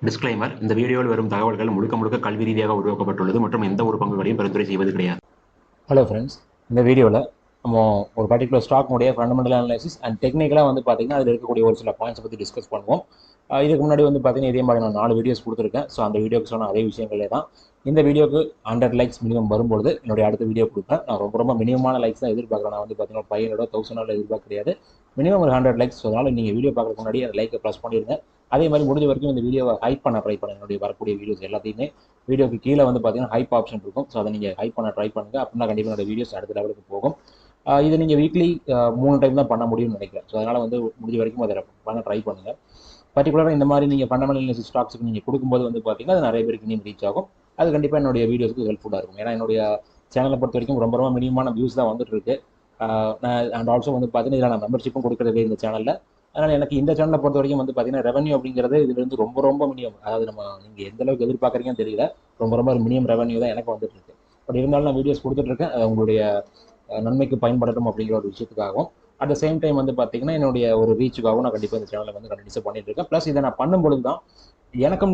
Disclaimer: இந்த வீடியோவில் வரும் தகவல்கள் முழுக்க முழுக்க கல்வி ரீதியாக உருவாக்கப்பட்டுள்ளது மற்றும் எந்த ஒரு பங்குகளையும் பரிந்துரை செய்வது கிடையாது. ஹலோ ஃப்ரெண்ட்ஸ், இந்த வீடியோவில் நம்ம ஒரு பர்டிகுலர் ஸ்டாக்னுடைய ஃபண்டமெண்டல் அனாலிசிஸ் அண்ட் டெக்னிக்கலாக பார்த்தீங்கன்னா அதில் இருக்கக்கூடிய ஒரு சில பாயிண்ட்ஸ் பற்றி டிஸ்கஸ் பண்ணுவோம். இதுக்கு முன்னாடி பார்த்தீங்கன்னா இதே மாதிரி நான் 4 வீடியோஸ் கொடுத்துருக்கேன். ஸோ அந்த வீடியோக்கு சொன்ன அதே விஷயங்களே தான் இந்த வீடியோக்கு 100 லைக்ஸ் மினிமம் வரும்பொழுது என்னுடைய அடுத்த வீடியோ கொடுப்பேன். நான் ரொம்ப மினிமமான லைக்ஸ் தான் எதிர்பார்க்குறேன். நான் பார்த்தீங்கன்னா 500 1000 எதிர்பார்க்க கிடையாது. மினிமம் ஒரு 100 லைக்ஸ். ஸோ அதனால் நீங்கள் வீடியோ பார்க்குறதுக்கு முன்னாடி அந்த லைக்கை ப்ரெஸ் பண்ணிடுங்க. அதே மாதிரி முடிஞ்ச வரைக்கும் இந்த வீடியோவை ஹைப் பண்ண ட்ரை பண்ணுங்க. என்னுடைய வரக்கூடிய வீடியோஸ் எல்லாத்தையுமே வீடியோக்கு கீழே பார்த்தீங்கன்னா ஹைப் ஆப்ஷன் இருக்கும். ஸோ அதை நீங்கள் ஹைப் பண்ண ட்ரை பண்ணுங்க. அப்படின்னா கண்டிப்பாக என்னோட வீடியோஸ் அடுத்த லெவலுக்கு போகும். இதை நீங்கள் வீக்லி 3 டைம் தான் பண்ண முடியும்னு நினைக்கிறேன். ஸோ அதனால் முடிஞ்ச வரைக்கும் அதை பண்ண ட்ரை பண்ணுங்கள். பர்டிகுலராக இந்த மாதிரி நீங்கள் ஃபண்டமெண்டல் அனாலிசிஸ் ஸ்டாக்ஸுக்கு நீங்கள் கொடுக்கும்போது பார்த்தீங்கன்னா அது நிறைய பேருக்கு இன்னும் ரீச் ஆகும். அது கண்டிப்பாக என்னுடைய வீடியோஸ்க்கு ஹெல்ப்ஃபுல்லாக இருக்கும். ஏன்னா என்னுடைய சேனலை பொறுத்த வரைக்கும் ரொம்ப மினிமமான வியூஸ் தான் வந்துட்டு இருக்கு. அண்ட் ஆல்சோ பார்த்தீங்கன்னா இதில் நான் மெம்பர்ஷிப்பும் கொடுக்குறது இந்த சேனலில். அதனால் எனக்கு இந்த சேனலை பொறுத்த வரைக்கும் பார்த்தீங்கன்னா ரெவன்யூ அப்படிங்கிறது இதுலேருந்து ரொம்ப மினிமம். அதாவது நீங்கள் எந்த அளவுக்கு எதிர்பார்க்குறீங்கன்னு தெரியல. ரொம்ப மினிமம் ரெவன்யூ தான் எனக்கு வந்துட்டு இருக்கு. பட் இருந்தாலும் நான் வீடியோஸ் கொடுத்துட்ருக்கேன். உங்களுடைய நன்மைக்கு பயன்படட்டும் அப்படிங்கிற ஒரு விஷயத்துக்காகவும் அட் த சேம் டைம் பார்த்தீங்கன்னா என்னுடைய ஒரு ரீச்சுக்காகவும் நான் கண்டிப்பாக இந்த சேனலை கண்டிப்பாக பண்ணிட்டு இருக்கேன். ப்ளஸ் இதை நான் பண்ணும்பொழுது தான் எனக்கும்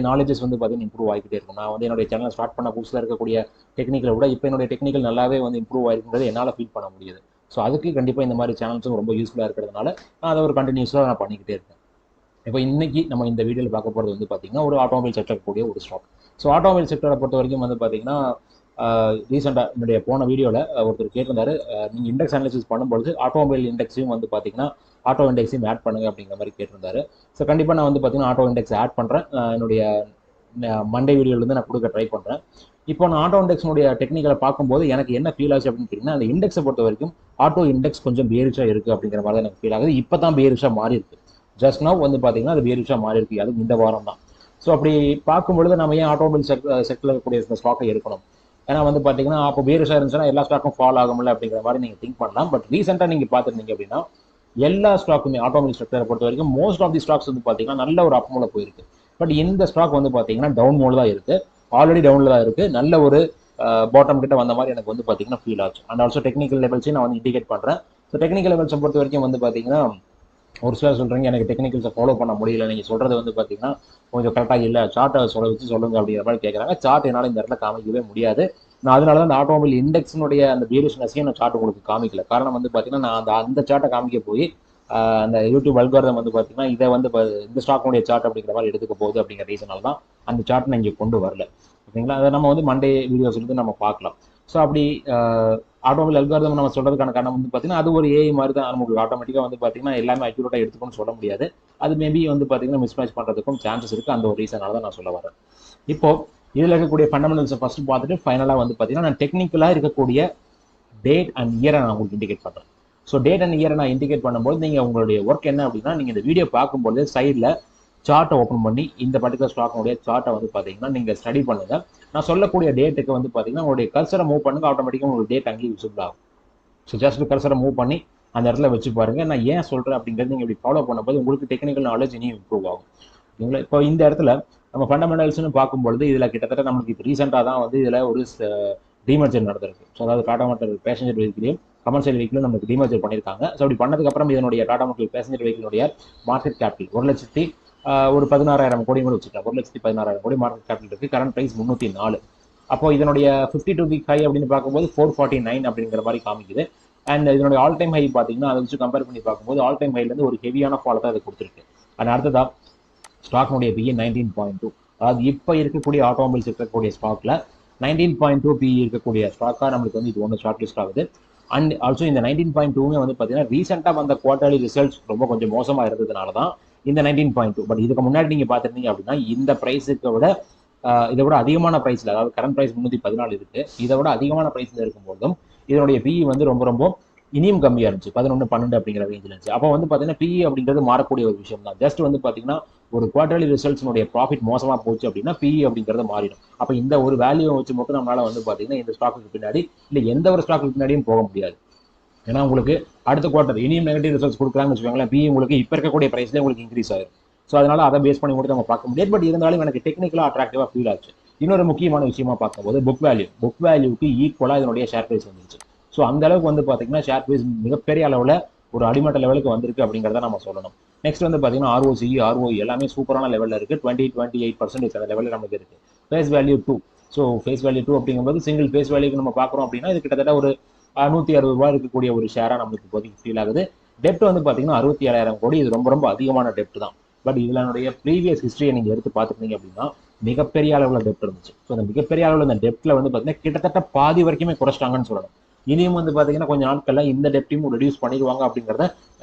நாலேஜஸ் பார்த்தீங்கன்னா இம்ப்ரூவ் ஆகிக்கிட்டே இருக்கும். நான் என்னுடைய சேனலை ஸ்டார்ட் பண்ண புதுசில் இருக்கக்கூடிய டெக்னிக்கலை விட இப்போ என்னுடைய டெக்னிக்கல் நல்லாவே இம்ப்ரூவ் ஆகிருக்கிறது என்னால் ஃபீல் பண்ண முடியுது. ஸோ அதுக்கு கண்டிப்பாக இந்த மாதிரி சேனல்ஸும் ரொம்ப யூஸ்ஃபுல்லாக இருக்கிறதுனால நான் அதை ஒரு கண்டினியூஸாக நான் பண்ணிக்கிட்டே இருக்கேன். இப்போ இன்னைக்கு நம்ம இந்த வீடியோவில் பார்க்க போகிறது பார்த்தீங்கன்னா ஒரு ஆட்டோமொபைல் செக்டர் கூடிய ஒரு ஸ்டாக். ஸோ ஆட்டோமொபைல் செக்டரை பொறுத்த வரைக்கும் பார்த்தீங்கன்னா ரீசெண்டாக என்னுடைய போன வீடியோவில் ஒருத்தர் கேட்டிருந்தாரு, நீங்கள் இண்டெக்ஸ் அனாலிசிஸ் பண்ணும்போது ஆட்டோமொபைல் இண்டெக்ஸையும் பார்த்தீங்கன்னா ஆட்டோ இண்டெக்ஸையும் ஆட் பண்ணுங்க அப்படிங்கிற மாதிரி கேட்டிருந்தாரு. ஸோ கண்டிப்பாக நான் பார்த்தீங்கன்னா ஆட்டோ இண்டெக்ஸ் ஆட் பண்ணுறேன். என்னுடைய மண்டே வீடியோலேருந்து நான் கொடுக்க ட்ரை பண்ணுறேன். இப்போ நான் ஆட்டோ இண்டெக்ஸுடைய டெக்னிக்கலை பார்க்கும்போது எனக்கு என்ன ஃபீல் ஆச்சு அப்படின்னு கேட்டிங்கன்னா, அந்த இண்டெக்ஸை பொறுத்த வரைக்கும் ஆட்டோ இண்டெக்ஸ் கொஞ்சம் பேரிஷாக இருக்குது அப்படிங்கிற மாதிரி தான் எனக்கு ஃபீல் ஆகுது. இப்போ தான் பேரிஷாக மாறி இருக்கு. ஜஸ்ட் நவ் பார்த்தீங்கன்னா அது பேரிஷாக மாறி இருக்கு. அது இந்த வாரம் தான். ஸோ அப்படி பார்க்கும்பொழுது நம்ம ஏன் ஆட்டோமொபைல் செக்டரில் இருக்கக்கூடிய ஸ்டாக்கை இருக்கணும்? ஏன்னா பார்த்தீங்கன்னா அப்போ பேரிஷாக இருந்துச்சுன்னா எல்லா ஸ்டாக்கும் ஃபால் ஆகும்ல அப்படிங்கிற மாதிரி நீங்கள் திங்க் பண்ணலாம். பட் ரீசெண்டாக நீங்கள் பார்த்துருந்தீங்க அப்படின்னா எல்லா ஸ்டாக்குமே ஆட்டோமொபைல் செக்டரை பொறுத்த வரைக்கும் மோஸ்ட் ஆஃப் தி ஸ்டாக்ஸ் பார்த்தீங்கன்னா நல்ல ஒரு அப் மூல போயிருக்கு. பட் இந்த ஸ்டாக் பார்த்தீங்கன்னா டவுன் மோல் தான் இருக்கு. ஆல்ரெடி டவுன்ல தான் இருக்கு. நல்ல ஒரு பாட்டம் கிட்ட வந்த மாதிரி எனக்கு பார்த்தீங்கன்னா ஃபீல் ஆச்சு. அண்ட் ஆல்சோ டெக்னிக்கல் லெவல்ஸையும் நான் இண்டிகேட் பண்றேன். ஸோ டெக்னிக்கல் லெவல்ஸை பொறுத்த வரைக்கும் பார்த்தீங்கன்னா ஒரு சிலர் சொல்றீங்க எனக்கு டெக்னிக்கல்ஸை ஃபாலோ பண்ண முடியல, நீங்க சொல்றது பார்த்தீங்கன்னா கொஞ்சம் கரெக்டாக இல்லை, சார்ட்டை சொல்லுங்க அப்படிங்கிற மாதிரி கேட்குறாங்க. சார்ட் என்னால் இந்த இடத்துல காமிக்கவே முடியாது. நான் அதனால தான் அந்த ஆட்டோமொபைல் இண்டெக்ஸினுடைய அந்த பேரிஷ்னஸையும் நான் சார்ட் உங்களுக்கு காமிக்கல. காரணம் பார்த்தீங்கன்னா நான் அந்த சார்ட்டை காமிக்க போய் அந்த யூடியூப் அல்காரிதம் பார்த்தீங்கன்னா இதை இந்த ஸ்டாக்குடைய சார்ட் அப்படிங்கிற மாதிரி எடுத்துக்க போகுது அப்படிங்கிற ரீசனால தான் அந்த சார்ட் நான் இங்கே கொண்டு வரல. ஓகேங்களா? அதை நம்ம மண்டே வீடியோஸ் நம்ம பார்க்கலாம். ஸோ அப்படி ஆட்டோமொபைல் அல்காரிதம் நம்ம சொல்றதுக்கான காரணம் பார்த்தீங்கன்னா அது ஒரு ஏஐ மாதிரி தான். நமக்கு ஆட்டோமேட்டிக்காக பார்த்தீங்கன்னா எல்லாமே அக்யூரேட்டாக எடுத்துக்கணும்னு சொல்ல முடியாது. அது மேபி பார்த்தீங்கன்னா மிஸ்மேட்ச் பண்ணுறதுக்கும் சான்சஸ் இருக்குது. அந்த ஒரு ரீசனால தான் நான் சொல்ல வரேன். இப்போ இதில் இருக்கக்கூடிய ஃபண்டமெண்டல்ஸை ஃபர்ஸ்ட் பார்த்துட்டு ஃபைனலாக பார்த்தீங்கன்னா நான் டெக்னிக்கலாக இருக்கக்கூடிய டேட் அண்ட் இயரை நான் உங்களுக்கு இண்டிகேட் பண்ணுறேன். ஸோ டேட் அண்ட் இயரை நான் இண்டிகேட் பண்ணும்போது நீங்கள் உங்களுடைய ஒர்க் என்ன அப்படின்னா, நீங்கள் இந்த வீடியோ பார்க்கும்போது சைடில் சார்ட்டை ஓப்பன் பண்ணி இந்த பர்டிகுலர் ஸ்டாக்னுடைய சார்ட்டை பார்த்தீங்கன்னா நீங்கள் ஸ்டடி பண்ணுங்க. நான் சொல்லக்கூடிய டேட்டுக்கு பார்த்தீங்கன்னா உங்களுடைய கர்சரை மூவ் பண்ணுங்க. ஆட்டோமேட்டிக்காக உங்களுக்கு டேட் அங்கேயும் விசிபிள் ஆகும். ஸோ ஜஸ்ட் கர்சரை மூவ் பண்ணி அந்த இடத்துல வச்சு பாருங்க. நான் ஏன் சொல்கிறேன் அப்படிங்கிறது நீங்கள் இப்படி ஃபாலோ பண்ணும்போது உங்களுக்கு டெக்னிக்கல் நாலேஜ் இனியும் இம்ப்ரூவ் ஆகும். ஓகேங்களா? இப்போ இந்த இடத்துல நம்ம ஃபண்டமெண்டல்ஸ்னு பார்க்கும்பொழுது இதில் கிட்டத்தட்ட நம்மளுக்கு இப்போ ரீசெண்டாக தான் இதில் ஒரு டிமர்ஜர் நடந்திருக்கு. ஸோ அதாவது டாடா மோட்டார் பேசஞ்சர் வெஹிக்கிளையும் கமர்ஷியல் வெஹிக்கிளும் நமக்கு டிமர்ஜர் பண்ணியிருக்காங்க. ஸோ அப்படி பண்ணதுக்கப்புறம் இதனுடைய டாடா மோட்டார் பேசஞ்சர் வெஹிக்கிளுடைய மார்க்கெட் கேபிட்டல் 1,16,000 கோடி கூட வச்சுக்கலாம். 1,16,000 கோடி மார்க்கெட் கேபிட்டல் இருக்கு. Current price 304. அப்போ இதனுடைய 52 வீக் ஹை அப்படின்னு பார்க்கும்போது 449 அப்படிங்கிற மாதிரி காமிக்குது. அண்ட் இதனுடைய ஆல் டைம் ஹை பார்த்தீங்கன்னா அதை வச்சு கம்பேர் பண்ணி பார்க்கும்போது ஆல் டைம் ஹைலேருந்து ஒரு ஹெவியான ஃபால் தான் அது கொடுத்துருக்கு. அண்ட் அடுத்ததா ஸ்டாக்னுடைய பிஇ 19.2. அதாவது இப்போ இருக்கக்கூடிய ஆட்டோமொபைல்ஸ் இருக்கக்கூடிய ஸ்டாக்ல 19.2 பிஇ இருக்கக்கூடிய ஸ்டாக்காக நம்மளுக்கு இது ஒன்று ஷார்ட் லிஸ்ட் ஆகுது. அண்ட் ஆல்சோ இந்த 19.2மே பார்த்தீங்கன்னா ரீசெண்டாக வந்த குவார்டர்லி ரிசல்ட்ஸ் கொஞ்சம் மோசமாக இருந்ததுனால தான் இந்த 19.2. பட் இதுக்கு முன்னாடி நீங்கள் பார்த்துருந்தீங்க அப்படின்னா இந்த ப்ரைஸுக்கு விட இதை விட அதிகமான ப்ரைஸில், அதாவது கரண்ட் ப்ரைஸ் 314 இருக்கு, இதை விட அதிகமான ப்ரைஸில் இருக்கும்போதும் இதனுடைய பிஇ ரொம்ப இனியும் கம்மியாக இருந்துச்சு. 11 12 அப்படிங்கிற ரேஞ்சில் இருந்துச்சு. அப்போ பார்த்தீங்கன்னா பிஇ அப்படிங்கிறது மாறக்கூடிய ஒரு விஷயம் தான். ஜஸ்ட் பார்த்தீங்கன்னா ஒரு குவார்டர்லி ரிசல்ட்ஸ்னுடைய ப்ராஃபிட் மோசமாக போச்சு அப்படின்னா பிஇ அப்படிங்கிறது மாறிடும். அப்போ இந்த ஒரு வேல்யூவை வச்சு மட்டும் நம்மளால பார்த்தீங்கன்னா இந்த ஸ்டாக்குக்கு பின்னாடி இல்லை எந்த ஒரு ஸ்டாக்குக்கு பின்னாடியும் போக முடியாது. ஏன்னா உங்களுக்கு அடுத்த குவார்டர் இனியும் நெகட்டிவ் ரிசல்ட்ஸ் கொடுக்குறாங்கன்னு வச்சுக்கோங்களேன், பிஇ உங்களுக்கு இப்போ இருக்கக்கூடிய ப்ரைஸ்லேயே உங்களுக்கு இன்க்ரீஸ் ஆயிடும். ஸோ அதனால அதை பேஸ் பண்ணி மட்டும் நம்ம பார்க்க முடியாது. பட் இருந்தாலும் எனக்கு டெக்னிக்கலாக அட்ராக்டிவாக ஃபீல் ஆச்சு. இன்னொரு முக்கியமான விஷயமா பார்க்கும்போது புக் வேல்யூக்கு ஈக்குவலாக இதனுடைய ஷேர் ப்ரைஸ் வந்துருச்சு. ஸோ அந்த அளவுக்கு பார்த்தீங்கன்னா ஷேர் ப்ரைஸ் மிகப்பெரிய அளவில் ஒரு அடிமட்ட லெவலுக்கு வந்திருக்கு அப்படிங்கிறத நம்ம சொல்லணும். நெக்ஸ்ட் வந்து பார்த்தீங்கன்னா ROCE, ROE எல்லாமே சூப்பரான லெவலில் இருக்குது. 28% அந்த லெவலில் நமக்கு இருக்குது. Face value 2. So face value 2 அப்படிங்கும்போது சிங்கிள் ஃபேஸ் வேல்யூக்கு நம்ம பார்க்குறோம் அப்படின்னா இது கிட்டத்தட்ட ஒரு 160 ரூபாய் இருக்கக்கூடிய ஒரு ஷேராக நம்மளுக்கு இப்போதைக்கு ஃபீல் ஆகுது. டெப்ட் வந்து பார்த்தீங்கன்னா 67,000 கோடி. இது ரொம்ப ரொம்ப அதிகமான டெப்ட் தான். பட் இதனுடைய ப்ரீவியஸ் ஹிஸ்ட்ரியை நீங்கள் எடுத்து பார்த்துருந்தீங்க அப்படின்னா மிகப்பெரிய அளவில் டெப்ட் இருந்துச்சு. ஸோ அந்த மிகப்பெரிய அளவில் இந்த டெப்ட்டில் வந்து பார்த்தீங்கன்னா கிட்டத்தட்ட பாதி வரைக்குமே குறைச்சிட்டாங்கன்னு சொல்லணும். இனியும் வந்து பார்த்தீங்கன்னா கொஞ்சம் நாட்களில் இந்த டெப்டையும் ரெடியூஸ் பண்ணிடுவாங்க அப்படிங்கிறத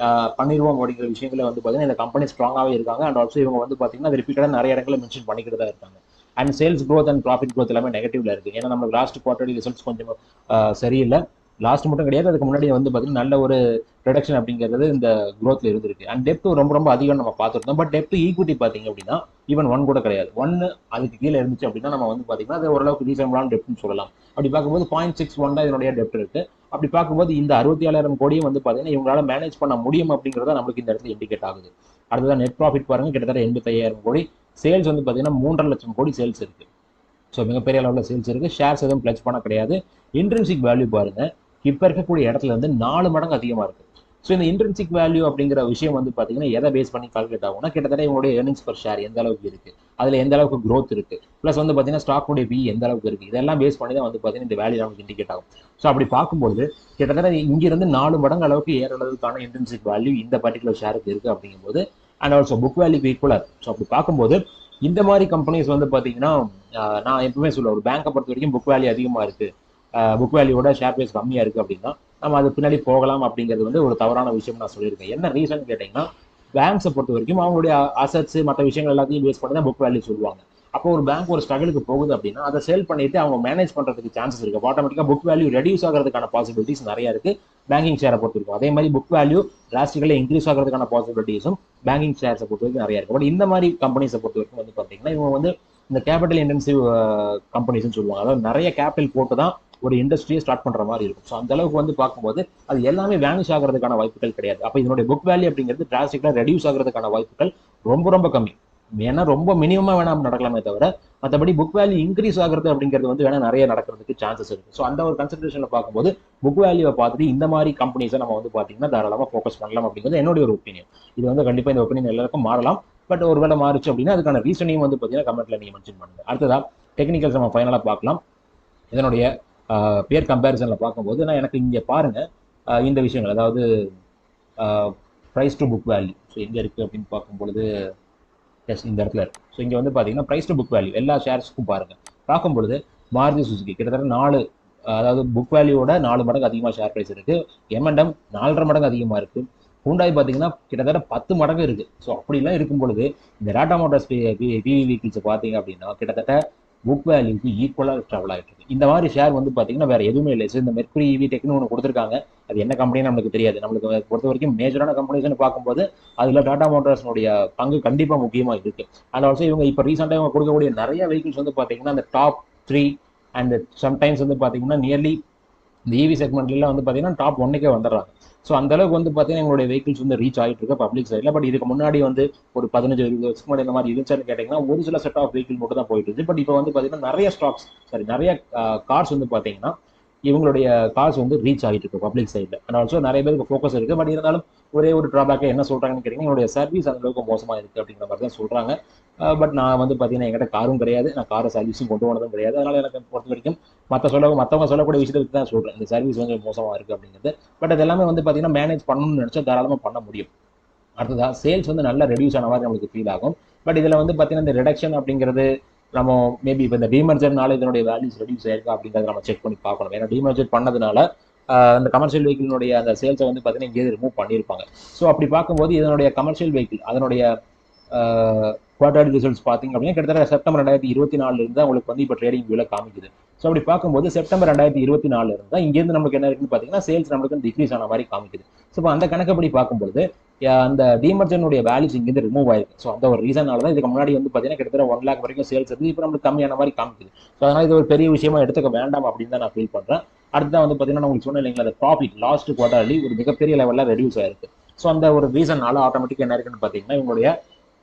பண்ணிடுவோம் அப்படிங்கிற விஷயங்களை வந்து பார்த்தீங்கன்னா இந்த கம்பெனி ஸ்ட்ராங்காகவே இருக்காங்க. அண்ட் ஆல்சோ இவங்க வந்து பார்த்தீங்கன்னா அது ரிப்பீட்டடாக நிறைய இடங்களில் மென்ஷன் பண்ணிக்கிட்டு தான் இருக்காங்க. And sales growth and profit growth எல்லாமே நெகட்டிவ்ல இருக்குது. ஏன்னா நம்ம லாஸ்ட் குவார்டர்லி ரிசல்ட்ஸ் கொஞ்சம் சரியில்லை. லாஸ்ட் மட்டும் கிடையாது, அதுக்கு முன்னாடி வந்து பார்த்தீங்கன்னா நல்ல ஒரு ரிடக்ஷன் அப்படிங்கிறது இந்த க்ரோத்ல இருந்திருக்கு. அண்ட் டெப்ட் ரொம்ப ரொம்ப அதிகம் நம்ம பார்த்துருந்தோம். பட் டெப்ட் ஈக்விட்டி பார்த்தீங்க அப்படின்னா ஈவன் 1 கூட கிடையாது. 1 அதுக்கு கீழே இருந்துச்சு அப்படின்னா நம்ம வந்து பார்த்தீங்கன்னா அது ஓரளவுக்கு ரீசனபிளான டெப்ட்னு சொல்லலாம். அப்படி பார்க்கும்போது 0.61 தான் இதனுடைய டெப்ட் இருக்கு. அப்படி பார்க்கும்போது இந்த 67,000 கோடியும் வந்து பார்த்தீங்கன்னா இவங்களால மேனேஜ் பண்ண முடியும் அப்படிங்கிறத நம்மளுக்கு இந்த இடத்துல இண்டிகேட் ஆகுது. அடுத்ததான் நெட் ப்ராஃபிட் பாருங்க, கிட்டத்தட்ட 85,000 கோடி. சேல்ஸ் வந்து பார்த்தீங்கன்னா 3.5 லட்சம் கோடி சேல்ஸ் இருக்கு. ஸோ மிகப்பெரிய அளவில் சேல்ஸ் இருக்கு. ஷேர்ஸ் எதுவும் பிளட்ஜ் பண்ண கிடையாது. இன்ட்ரின்சிக் வேல்யூ பாருங்க, இப்போ இருக்கக்கூடிய இடத்துல இருந்து 4 மடங்கு அதிகமாக இருக்கு. ஸோ இந்த இன்ட்ரின்சிக் வேல்யூ அப்படிங்கிற விஷயம் வந்து பார்த்தீங்கன்னா எதை பேஸ் பண்ணி கால்குலேட் ஆகும்னா கிட்டத்தட்ட இவங்களுடைய ஏர்னிங்ஸ் பர் ஷேர் எந்த அளவுக்கு இருக்கு, அதில் எந்த அளவுக்கு க்ரோத் இருக்கு, ப்ளஸ் வந்து பார்த்தீங்கன்னா ஸ்டாக்குடைய பி எந்த அளவுக்கு இருக்கு, இதெல்லாம் பேஸ் பண்ணி தான் வந்து பார்த்தீங்கன்னா இந்த வேல்யூ நமக்கு இண்டிகேட் ஆகும். ஸோ அப்படி பார்க்கும்போது கிட்டத்தட்ட இங்கிருந்து 4 மடங்கு அளவுக்கு ஏற அளவுக்கான இன்ட்ரின்சிக் வேல்யூ இந்த பர்டிகுலர் ஷேருக்கு இருக்கு அப்படிங்கும்போது அண்ட் ஆல்சோ புக் வேல்யூக்கு ஈக்குவலாக இருக்கு. ஸோ அப்படி பார்க்கும்போது இந்த மாதிரி கம்பெனிஸ் வந்து பார்த்தீங்கன்னா நான் எப்பவுமே சொல்லுவேன், ஒரு பேங்கை பொறுத்த வரைக்கும் புக் வேல்யூ அதிகமாக இருக்கு, புக் வேல்யூவோட ஷேர் பிரைஸ் கம்மியாக இருக்குது அப்படின்னா நம்ம அது பின்னாடி போகலாம் அப்படிங்கிறது வந்து ஒரு தவறான விஷயம் நான் சொல்லியிருக்கேன். என்ன ரீசன் கேட்டிங்கன்னா பேங்க்ஸை பொறுத்த வரைக்கும் அவங்களுடைய அசட்ஸ் மற்ற விஷயங்கள் எல்லாத்தையும் பேஸ் பண்ணி தான் புக் வேல்யூ சொல்லுவாங்க. அப்போ ஒரு பேங்க் ஒரு ஸ்ட்ரகிளுக்கு போகுது அப்படின்னா அதை சேல் பண்ணிட்டு அவங்க மேனேஜ் பண்ணுறதுக்கு சான்சஸ் இருக்குது. ஆட்டோமேட்டிக்காக புக் வேல்யூ ரெடியூஸ் ஆகிறதுக்கான பாசிபிலிட்டிஸ் நிறைய இருக்குது பேங்கிங் ஷேரை பொறுத்த வரைக்கும். அதே மாதிரி புக் வேல்யூ டிராஸ்டிக்கலி இன்க்ரீஸ் ஆகிறதுக்கான பாசிபிலிட்டிஸும் பேங்கிங் ஷேர்ஸை பொறுத்த வரைக்கும் நிறைய இருக்குது. பட் இந்த மாதிரி கம்பெனிஸை பொறுத்த வரைக்கும் வந்து பார்த்தீங்கன்னா இவங்க வந்து இந்த கேபிட்டல் இன்டென்சிவ் கம்பெனிஸ்ன்னு சொல்லுவாங்க. அதாவது நிறைய கேபிட்டல் போட்டு தான் ஒரு இண்டஸ்ட்ரியை ஸ்டார்ட் பண்ற மாதிரி இருக்கும். ஸோ அந்த அளவுக்கு வந்து பார்க்கும்போது அது எல்லாமே வேனிஷ் ஆகிறதுக்கான வாய்ப்புகள் கிடையாது. அப்போ இதனுடைய புக் வேல்யூ அப்படிங்கிறது டிராஸ்டிக்கலா ரெடியூஸ் ஆகிறதுக்கான வாய்ப்புகள் ரொம்ப ரொம்ப கம்மி. ஏன்னா ரொம்ப மினிமமா வேணா நடக்கலாமே தவிர மற்றபடி புக் வேல்யூ இன்க்ரீஸ் ஆகிறது அப்படிங்கிறது வந்து வேணா நிறைய நடக்கிறதுக்கு சான்சஸ் இருக்கு. ஸோ அந்த ஒரு கன்சிடரேஷன்ல பார்க்கும்போது புக் வேல்யூவை பார்த்துட்டு இந்த மாதிரி கம்பெனிஸை நம்ம வந்து பார்த்தீங்கன்னா தாராளமாக ஃபோக்கஸ் பண்ணலாம் அப்படிங்கிறது என்னுடைய ஒரு ஒப்பீனியன். இது வந்து கண்டிப்பாக இந்த ஒப்பீனியன் எல்லாருக்கும் மாறலாம். பட் ஒரு வேளை மாறுச்சு அப்படின்னா அதுக்கான ரீசனையும் வந்து பார்த்தீங்கன்னா கமெண்ட்ல நீங்க மென்ஷன் பண்ணுங்க. அடுத்ததா டெக்னிக்கல்ஸ் நம்ம ஃபைனலாக பார்க்கலாம். இதனுடைய பேர் கம்பேரிசனில் பார்க்கும்போது நான் எனக்கு இங்கே பாருங்க இந்த விஷயங்கள், அதாவது price to book value. So எங்கே இருக்குது அப்படின்னு பார்க்கும்பொழுது எஸ் இந்த இடத்துல இருக்குது. ஸோ இங்கே வந்து பார்த்தீங்கன்னா ப்ரைஸ் டு புக் வேல்யூ எல்லா ஷேர்ஸ்க்கும் பாருங்கள். பார்க்கும்பொழுது மாருதி சுசுகி கிட்டத்தட்ட 4 அதாவது புக் வேல்யூவோட 4 மடங்கு அதிகமாக ஷேர் ப்ரைஸ் இருக்குது. M&M 4.5 மடங்கு அதிகமாக இருக்குது. ஹூண்டாய் பார்த்தீங்கன்னா கிட்டத்தட்ட 10 மடங்கு இருக்குது. ஸோ அப்படிலாம் இருக்கும் பொழுது இந்த டாடா மோட்டார்ஸ் PV வெஹிக்கிள்ஸை பார்த்தீங்க அப்படின்னா கிட்டத்தட்ட புக் வேல்யூக்கு ஈக்குவலாக ட்ராவல் ஆகிட்டு இருக்கு. இந்த மாதிரி ஷேர் வந்து பார்த்தீங்கன்னா வேற எதுவுமே இல்லை. ஸோ இந்த மெர்க்குரி EV டெக்னு ஒன்று கொடுத்துருக்காங்க, அது என்ன கம்பெனி நம்மளுக்கு தெரியாது. நம்மளுக்கு பொறுத்த வரைக்கும் மேஜரான கம்பெனிஸ்னு பார்க்கும்போது அதில் டாடா மோட்டார்ஸ்னுடைய பங்கு கண்டிப்பாக முக்கியமாக இருக்கு. அண்ட் ஆல்சோ இவங்க இப்போ ரீசெண்டாக இவங்க கொடுக்கக்கூடிய நிறைய வெஹிக்கிள்ஸ் வந்து பார்த்தீங்கன்னா அந்த டாப் 3 அண்ட் சம்டைம்ஸ் வந்து பார்த்தீங்கன்னா நியர்லி இந்த EV செக்மெண்ட்லாம் வந்து பார்த்தீங்கன்னா டாப் 1க்கே வந்துடுறாங்க. ஸோ அந்த அளவுக்கு வந்து பார்த்தீங்கன்னா எங்களுடைய வெஹிக்கிள்ஸ் வந்து ரீச் ஆகிட்டு இருக்கு பப்ளிக் சைடில். பட் இதுக்கு முன்னாடி வந்து ஒரு 15-20 வருஷத்துக்கு முன்னாடி இந்த மாதிரி இருந்துச்சுன்னு கேட்டிங்கன்னா ஒரு சில செட் ஆஃப் வெஹிக்கிள் மட்டும் தான் போயிட்டு இருந்துச்சு. பட் இப்போ வந்து பார்த்தீங்கன்னா நிறைய கார்ஸ் வந்து பார்த்தீங்கன்னா இவங்களுடைய கார்ஸ் வந்து ரீச் ஆகிட்டு இருக்கு பப்ளிக் சைடில். அண்ட் ஆல்சோ நிறைய பேருக்கு ஃபோக்கஸ் இருக்கு. பட் இருந்தாலும் ஒரே ஒரு ட்ராபேக்கை என்ன சொல்றாங்கன்னு கேட்டிங்கன்னா என்னுடைய சர்வீஸ் அந்த அளவுக்கு மோசமாக இருக்குது அப்படிங்கிற மாதிரி தான் சொல்றாங்க. பட் நான் வந்து பார்த்தீங்கன்னா என்கிட்ட காரும் கிடையாது, நான் காரை சர்வீஸும் கொண்டு போனதும் கிடையாது. அதனால எனக்கு பொறுத்த வரைக்கும் மற்றவங்க சொல்லக்கூடிய விஷயத்தை தான் சொல்றேன், இந்த சர்வீஸ் வந்து மோசமாக இருக்குது அப்படிங்கிறது. பட் அது எல்லாமே வந்து பார்த்தீங்கன்னா மேனேஜ் பண்ணணும்னு நினைச்சா தாராளமாக பண்ண முடியும். அடுத்ததாக சேல்ஸ் வந்து நல்லா ரெடியூஸ் ஆன மாதிரி நம்மளுக்கு ஃபீல் ஆகும். பட் இதில் வந்து பார்த்தீங்கன்னா இந்த ரிடக்ஷன் அப்படிங்கிறது நம்ம மேபி இப்போ இந்த டிமர்ஜர்னால இதனுடைய வேல்யூஸ் ரெடியூஸ் ஆயிருக்கா அப்படிங்கிறத நம்ம செக் பண்ணி பார்க்கணும். ஏன்னா டிமர்ஜர் பண்ணதுனால அந்த கமர்ஷியல் வெஹிக்கிளுடைய அந்த சேல்ஸை வந்து பார்த்தீங்கன்னா இங்கேயே ரிமூவ் பண்ணியிருப்பாங்க. ஸோ அப்படி பார்க்கும்போது இதனுடைய கமர்ஷியல் வெஹிக்கிள் அதனுடைய குவார்டர்லி ரிசல்ட்ஸ் பார்த்தீங்க அப்படின்னா கிட்டத்தட்ட செப்டம்பர் 2024 இருந்து உங்களுக்கு வந்து இப்போ ட்ரேடிங் வியூல காமிக்குது. ஸோ அப்படி பார்க்கும்போது செப்டம்பர் 2024 இருந்தா இங்கேருந்து நமக்கு என்ன இருக்குன்னு பார்த்தீங்கன்னா சேல்ஸ் நம்மளுக்கு டிக்ரீஸ் ஆன மாதிரி காமிக்குது. ஸோ இப்போ அந்த கணக்கப்படி பார்க்கும்போது அந்த டிமர்ஜனுடைய வேல்யூஸ் இங்கேருந்து ரிமூவ் ஆயிருக்கு. ஸோ அந்த ஒரு ரீசனால தான் இதுக்கு முன்னாடி வந்து பார்த்தீங்கன்னா கிட்டத்தட்ட 1 lakh வரைக்கும் சேல்ஸ் இருந்து இப்போ நம்மளுக்கு கம்மியான மாதிரி காமிக்குது. ஸோ அதனால இது ஒரு பெரிய விஷயமா எடுத்துக்க வேண்டாம் அப்படின்னு தான் நான் ஃபீல் பண்றேன். அடுத்ததான் வந்து பார்த்தீங்கன்னா உங்களுக்கு சொன்ன இல்லைங்களா, அந்த ப்ராஃபிட் லாஸ்ட் குவார்டர்லி ஒரு மிகப்பெரிய லெவலில் ரெடியூஸ் ஆயிருக்கு. ஸோ அந்த ஒரு ரீசனால ஆட்டோமேட்டிக்காக என்ன இருக்குன்னு பார்த்தீங்கன்னா இவங்களுடைய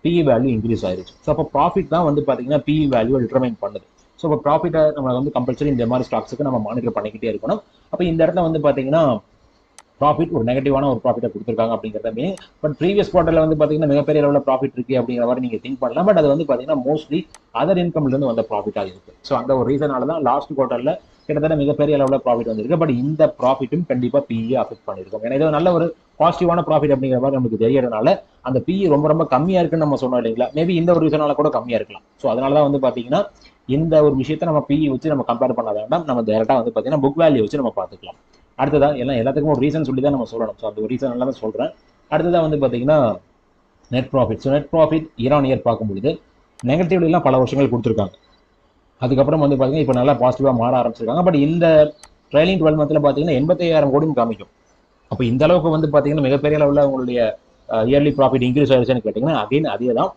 PE வேல்யூ இன்க்ரீஸ் ஆயிருச்சு. ஸோ அப்போ ப்ராஃபிட் தான் வந்து பார்த்தீங்கன்னா PE வேல்யூ டிட்டர்மைன் பண்ணுது. ஸோ இப்போ ப்ராஃபிட்டை நம்ம வந்து கம்பல்சரி இந்த மாதிரி ஸ்டாக்ஸுக்கு நம்ம மானிட்டர் பண்ணிக்கிட்டே இருக்கணும். அப்போ இந்த இடத்துல வந்து பார்த்தீங்கன்னா ப்ராஃபிட் ஒரு நெகட்டிவான ஒரு ப்ராஃபிட்டை கொடுத்துருக்காங்க அப்படிங்கிறத மீன். பட் ப்ரீவியஸ் குவார்ட்டரில் வந்து பார்த்தீங்கன்னா மிகப்பெரிய அளவில் ப்ராஃபிட் இருக்குது அப்படிங்கிற மாதிரி நீங்கள் திங்க் பண்ணலாம். பட் அது வந்து பார்த்தீங்கன்னா மோஸ்ட்லி அதர் இன்கம்லேருந்து வந்த ப்ராஃபிட்டாக இருக்குது. ஸோ அந்த ஒரு ரீசனால தான் லாஸ்ட் குவார்ட்டரில் கிட்டத்தட்ட மிகப்பெரிய அளவில் ப்ராஃபிட் வந்திருக்கு. பட் இந்த ப்ராஃபிட்டும் கண்டிப்பாக பிஇ அஃபெக்ட் பண்ணியிருக்கும். ஏன்னா இது நல்ல ஒரு பாசிட்டிவான ப்ராஃபிட் அப்படிங்கிற மாதிரி நமக்கு தெரியறதுனால அந்த பிஇ ரொம்ப ரொம்ப கம்மியாக இருக்குன்னு நம்ம சொன்னோம் இல்லைங்களா. மேபி இந்த ஒரு ரீசனால கூட கம்மியாக இருக்கலாம். ஸோ அதனால தான் வந்து பார்த்தீங்கன்னா இந்த ஒரு விஷயத்தை நம்ம பிஇ வச்சு நம்ம கம்பேர் பண்ண வேண்டாம். நம்ம டேரெக்டாக வந்து பார்த்தீங்கன்னா புக் வேல்யூ வச்சு நம்ம பார்த்துக்கலாம். அடுத்ததா எல்லாத்துக்கும் ஒரு ரீசன் சொல்லி தான் நம்ம சொல்லணும். ஸோ அந்த ஒரு ரீசன் எல்லாம் தான் சொல்கிறேன். அடுத்ததாக வந்து பார்த்தீங்கன்னா net profit. So net profit year on year பார்க்கும்பொழுது நெகட்டிவ்லாம் பல வருஷங்கள் கொடுத்துருக்காங்க. அதுக்கப்புறம் வந்து பார்த்தீங்கன்னா இப்போ நல்லா பாசிட்டிவாக மாற ஆரம்பிச்சிருக்காங்க. பட் இந்த ட்ரைலிங் 12 மந்த்தில் பார்த்தீங்கன்னா 85,000 கோடியும் காமிக்கும். அப்போ இந்த அளவுக்கு வந்து பார்த்தீங்கன்னா மிகப்பெரிய அளவில் உங்களுடைய இயர்லி ப்ராஃபிட் இன்க்ரீஸ் ஆயிடுச்சுன்னு கேட்டிங்கன்னா அகைன் அதே தான்.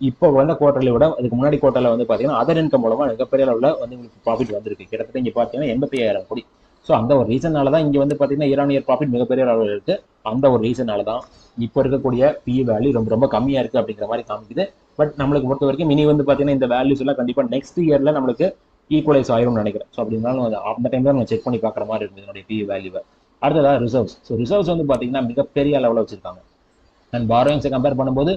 இப்போ வந்த குவார்ட்டர்ல விட அதுக்கு முன்னாடி குவார்ட்டர்ல வந்து பார்த்தீங்கன்னா அதர் இன்கம் மூலமாக மிகப்பெரிய அளவில் வந்து உங்களுக்கு ப்ராஃபிட் வந்திருக்கு. கிட்டத்தட்ட இங்கே பார்த்தீங்கன்னா 85,000 கோடி. ஸோ அந்த ஒரு ரீசனால தான் இங்கே வந்து பார்த்தீங்கன்னா இயர் ஆன் இயர் ப்ராஃபிட் மிகப்பெரிய அளவில் இருக்குது. அந்த ஒரு ரீசனால தான் இப்போ இருக்கக்கூடிய பிஇ வேல்யூ ரொம்ப ரொம்ப கம்மியாக இருக்குது அப்படிங்கிற மாதிரி காமிக்குது. பட் நம்மளுக்கு பொறுத்த வரைக்கும் இனி வந்து பார்த்தீங்கன்னா இந்த வேல்யூஸ் எல்லாம் கண்டிப்பாக நெக்ஸ்ட் இயரில் நம்மளுக்கு ஈக்குவலைஸ் ஆயிரும்னு நினைக்கிறேன். ஸோ அப்படின்னாலும் அந்த டைம் தான் நம்ம செக் பண்ணி பார்க்குற மாதிரி இருக்குது என்னுடைய பிஇ வேல்யூவை. அடுத்ததாக ரிசர்வ்ஸ். ஸோ ரிசர்வ்ஸ் வந்து பார்த்தீங்கன்னா மிகப்பெரிய அளவில் வச்சிருக்காங்க. அண்ட் பாரோயிங்ஸை கம்பேர் பண்ணும்போது